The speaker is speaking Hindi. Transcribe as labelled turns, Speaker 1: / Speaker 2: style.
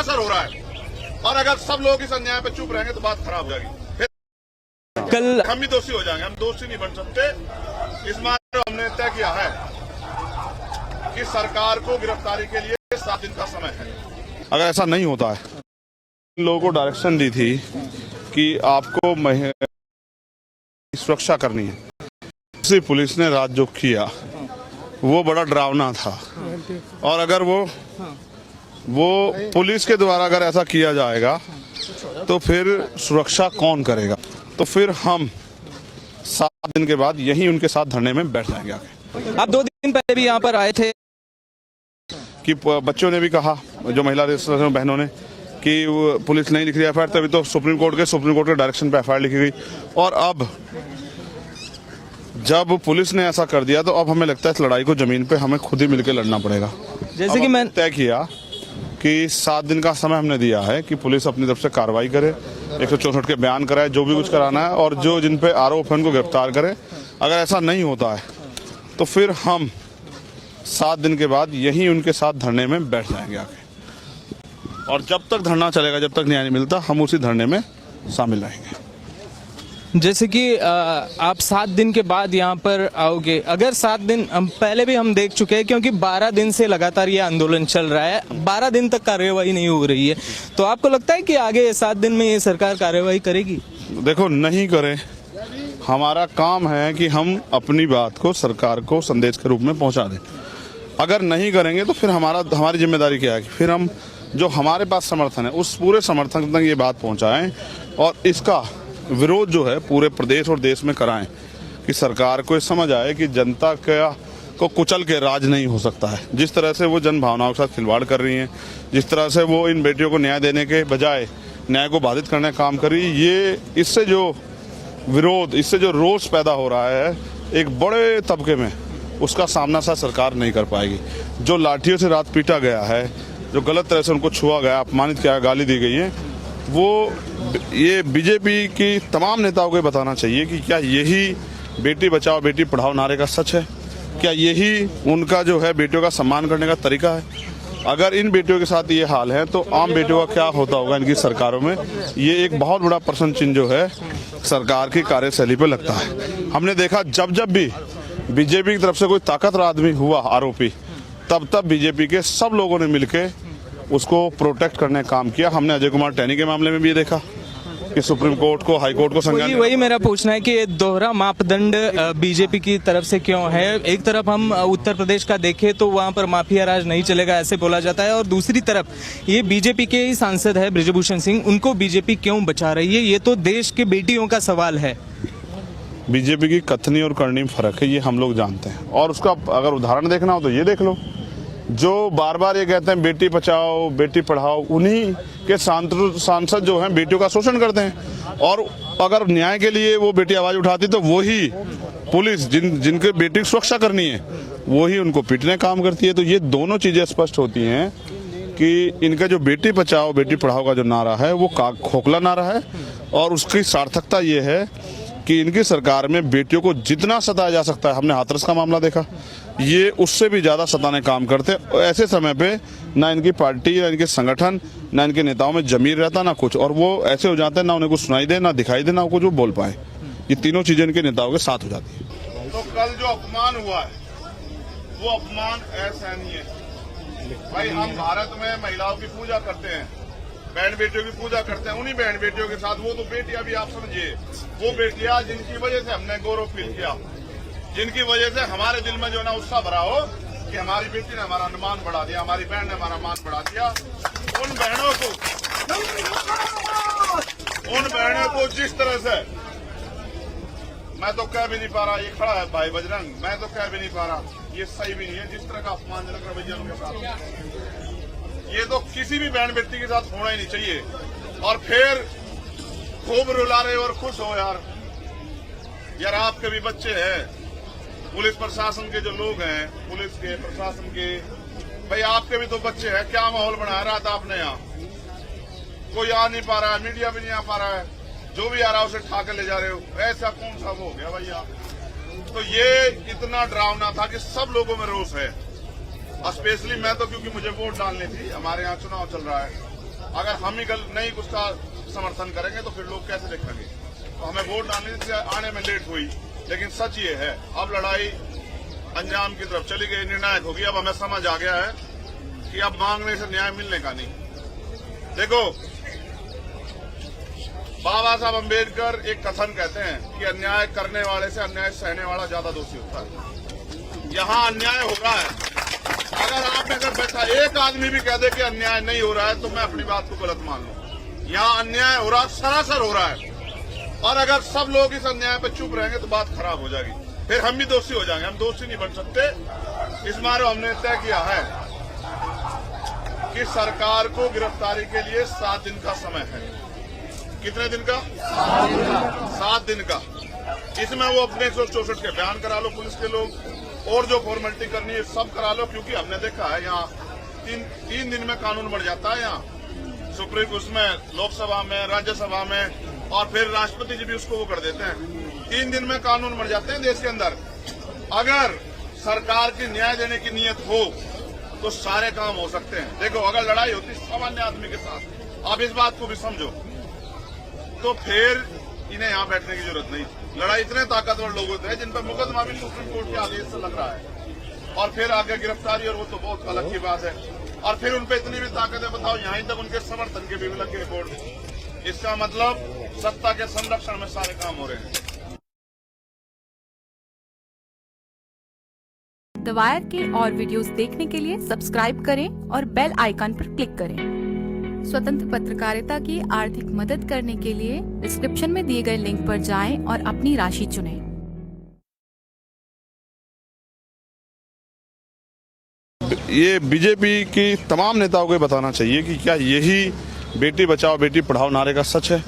Speaker 1: असर हो रहा है। और अगर सब लोग इस अन्याय पे चुप रहेंगे तो बात खराब हो जाएगी, फिर
Speaker 2: कल
Speaker 1: हम भी दोषी हो जाएंगे। हम दोषी नहीं बन सकते। इस मामले में हमने तय किया है कि सरकार को गिरफ्तारी के लिए 7 दिन का समय है। अगर ऐसा नहीं होता है, लोगों को डायरेक्शन दी थी कि आपको सुरक्षा करनी है, इसी पुलिस ने रात जो किया वो बड़ा डरावना था। और अगर वो पुलिस के द्वारा अगर ऐसा किया जाएगा तो फिर सुरक्षा कौन करेगा? तो फिर हम 7 दिन के बाद यही उनके साथ धरने में बैठ जाएंगे आगे।
Speaker 2: आप 2 दिन पहले भी यहाँ पर आए थे
Speaker 1: कि बच्चों ने भी कहा, जो महिला रजिस्ट्रेशन बहनों ने, कि पुलिस नहीं लिख रही एफआईआर, तभी तो सुप्रीम कोर्ट के डायरेक्शन पे एफआईआर लिखी गई। और अब जब पुलिस ने ऐसा कर दिया तो अब हमें लगता है इस लड़ाई को जमीन पे हमें खुद ही मिलकर लड़ना पड़ेगा।
Speaker 2: जैसे कि मैं
Speaker 1: तय किया कि 7 दिन का समय हमने दिया है कि पुलिस अपनी तरफ से कार्रवाई करे, 164 के बयान कराए, जो भी कुछ कराना है, और जो जिन पे आरोप है उनको गिरफ्तार करे। अगर ऐसा नहीं होता है तो फिर हम 7 दिन के बाद यही उनके साथ धरने में बैठ जाएंगे आगे। और जब तक धरना चलेगा, जब तक न्याय नहीं मिलता, हम उसी धरने में शामिल रहेंगे।
Speaker 2: जैसे कि आप 7 दिन के बाद यहाँ पर आओगे, अगर 7 दिन पहले भी हम देख चुके हैं, क्योंकि 12 दिन से लगातार ये आंदोलन चल रहा है, 12 दिन तक कार्यवाही नहीं हो रही है, तो आपको लगता है कि आगे 7 दिन में ये सरकार कार्यवाही करेगी? देखो,
Speaker 1: नहीं करे, हमारा काम है कि हम अपनी बात को सरकार को संदेश के रूप में पहुंचा दें। अगर नहीं करेंगे तो फिर हमारी जिम्मेदारी क्या है कि फिर हम जो हमारे पास समर्थन है उस पूरे समर्थन तक ये बात पहुंचाएं और इसका विरोध जो है पूरे प्रदेश और देश में कराएं कि सरकार को समझ आए कि जनता को कुचल के राज नहीं हो सकता है। जिस तरह से वो जन भावनाओं के साथ खिलवाड़ कर रही हैं, जिस तरह से वो इन बेटियों को न्याय देने के बजाय न्याय को बाधित करने का काम कर रही है, ये इससे जो विरोध, इससे जो रोष पैदा हो रहा है एक बड़े तबके में, उसका सामना सा सरकार नहीं कर पाएगी। जो लाठियों से रात पीटा गया है, जो गलत तरह से उनको छुआ गया, अपमानित किया, गाली दी गई है, वो ये बीजेपी की तमाम नेताओं को बताना चाहिए कि क्या यही बेटी बचाओ बेटी पढ़ाओ नारे का सच है? क्या यही उनका जो है बेटियों का सम्मान करने का तरीका है? अगर इन बेटियों के साथ ये हाल है तो आम बेटियों का क्या होता होगा इनकी सरकारों में? ये एक बहुत बड़ा प्रश्न चिन्ह जो है सरकार की कार्यशैली पे लगता है। हमने देखा जब जब भी बीजेपी की तरफ से कोई ताकतवर आदमी हुआ आरोपी, तब तब बीजेपी के सब लोगों ने मिलके उसको प्रोटेक्ट करने का काम किया। हमने अजय कुमार टैनी के मामले में भी देखा कि सुप्रीम कोर्ट को, हाई कोर्ट को संज्ञान।
Speaker 2: वही मेरा पूछना है कि ये दोहरा मापदंड बीजेपी की तरफ से क्यों है? एक तरफ हम उत्तर प्रदेश का देखें तो वहां पर माफिया राज नहीं चलेगा ऐसे बोला जाता है, और दूसरी तरफ ये बीजेपी के ही सांसद है बृजभूषण सिंह, उनको बीजेपी क्यों बचा रही है? ये तो देश के बेटियों का सवाल है।
Speaker 1: बीजेपी की कथनी और करनी में फर्क है, ये हम लोग जानते हैं। और उसका अगर उदाहरण देखना हो तो ये देख लो, जो बार बार ये कहते हैं बेटी बचाओ बेटी पढ़ाओ, उन्हीं के सांसद जो हैं बेटियों का शोषण करते हैं। और अगर न्याय के लिए वो बेटी आवाज उठाती तो वही पुलिस जिनके बेटी की सुरक्षा करनी है वही उनको पीटने का काम करती है। तो ये दोनों चीजें स्पष्ट होती हैं कि इनका जो बेटी बचाओ बेटी पढ़ाओ का जो नारा है वो खोखला नारा है, और उसकी सार्थकता ये है कि इनकी सरकार में बेटियों को जितना सताया जा सकता है, हमने हाथरस का मामला देखा, ये उससे भी ज्यादा सताने काम करते। ऐसे समय पे ना इनकी पार्टी, ना इनके संगठन, ना इनके नेताओं में जमीर रहता, ना कुछ, और वो ऐसे हो जाते हैं ना उन्हें कुछ सुनाई दे, ना दिखाई दे, ना कुछ वो बोल पाए। ये तीनों चीजें इनके नेताओं के साथ हो जाती है। तो कल जो अपमान हुआ है वो अपमान असहनीय है। भाई, हम भारत में महिलाओं की पूजा करते हैं, बहन बेटियों की पूजा करते हैं, उन्हीं बहन बेटियों के साथ वो तो बेटियां भी आप समझिए, वो बेटियां जिनकी वजह से हमने गौरव फील किया, जिनकी वजह से हमारे दिल में जो ना उत्साह भरा हो कि हमारी बेटी ने हमारा मान बढ़ा दिया, हमारी बहन ने हमारा मान बढ़ा दिया, उन बहनों को जिस तरह से, मैं तो कह भी नहीं पा रहा, ये खड़ा है भाई बजरंग, मैं तो कह भी नहीं पा रहा, ये सही भी नहीं है जिस तरह का अपमानजनक रवैया उनके साथ, ये तो किसी भी बहन बेटी के साथ होना ही नहीं चाहिए। और फिर खूब रुला रहे और खुश हो यार आपके भी बच्चे हैं, पुलिस प्रशासन के जो लोग हैं, पुलिस के प्रशासन के, भाई आपके भी तो बच्चे हैं। क्या माहौल बनाया रात आपने यहाँ? कोई आ नहीं पा रहा है, मीडिया भी नहीं आ पा रहा है, जो भी आ रहा है उसे ठा के ले जा रहे हो, ऐसा कौन सा वो हो गया भैया? तो ये इतना डरावना था कि सब लोगों में रोष है। स्पेशली मैं तो, क्योंकि मुझे वोट डालनी थी, हमारे यहाँ चुनाव चल रहा है, अगर हम ही नहीं उसका समर्थन करेंगे तो फिर लोग कैसे देखेंगे। तो हमें वोट डालने से आने में लेट हुई, लेकिन सच ये है अब लड़ाई अंजाम की तरफ चली गई, निर्णायक होगी। अब हमें समझ आ गया है कि अब मांगने से न्याय मिलने का नहीं। देखो, बाबा साहब अम्बेडकर एक कथन कहते हैं कि अन्याय करने वाले से अन्याय सहने वाला ज्यादा दोषी होता है। यहाँ अन्याय हो रहा है, अगर आप में अगर बैठा एक आदमी भी कह दे कि अन्याय नहीं हो रहा है तो मैं अपनी बात को गलत मान लूं। यहाँ अन्याय हो रहा है, सरासर हो रहा है, और अगर सब लोग इस अन्याय पर चुप रहेंगे तो बात खराब हो जाएगी, फिर हम भी दोषी हो जाएंगे। हम दोषी नहीं बन सकते। इस बार हमने तय किया है कि सरकार को गिरफ्तारी के लिए 7 दिन का समय है। कितने दिन का? 7 दिन का। इसमें वो अपने 164 के बयान करा लो पुलिस के लोग, और जो फॉर्मेलिटी करनी है सब करा लो, क्योंकि हमने देखा है यहाँ 3 दिन में कानून बढ़ जाता है। यहाँ सुप्रीम उसमें लोकसभा में, राज्यसभा में, और फिर राष्ट्रपति जी भी उसको वो कर देते हैं। 3 दिन में कानून बढ़ जाते हैं देश के अंदर। अगर सरकार की न्याय देने की नीयत हो तो सारे काम हो सकते हैं। देखो, अगर लड़ाई होती सामान्य आदमी के साथ, आप इस बात को भी समझो, तो फिर इन्हें यहाँ बैठने की जरूरत नहीं। लड़ाई इतने ताकतवर लोग होते हैं जिन पर मुकदमा भी सुप्रीम कोर्ट के आदेश से लग रहा है, और फिर आगे गिरफ्तारी, और वो तो बहुत अलग की बात है। और फिर उन पर इतनी भी ताकत है, बताओ, यहाँ तक उनके समर्थन के भी लग गए बोर्ड। इसका मतलब सत्ता के संरक्षण में सारे काम हो रहे हैं।
Speaker 3: द वायर के और वीडियोस देखने के लिए सब्सक्राइब करें और बेल आइकन पर क्लिक करें। स्वतंत्र पत्रकारिता की आर्थिक मदद करने के लिए डिस्क्रिप्शन में दिए गए लिंक पर जाएं और अपनी राशि चुनें।
Speaker 1: ये बीजेपी की तमाम नेताओं को बताना चाहिए कि क्या यही बेटी बचाओ बेटी पढ़ाओ नारे का सच है।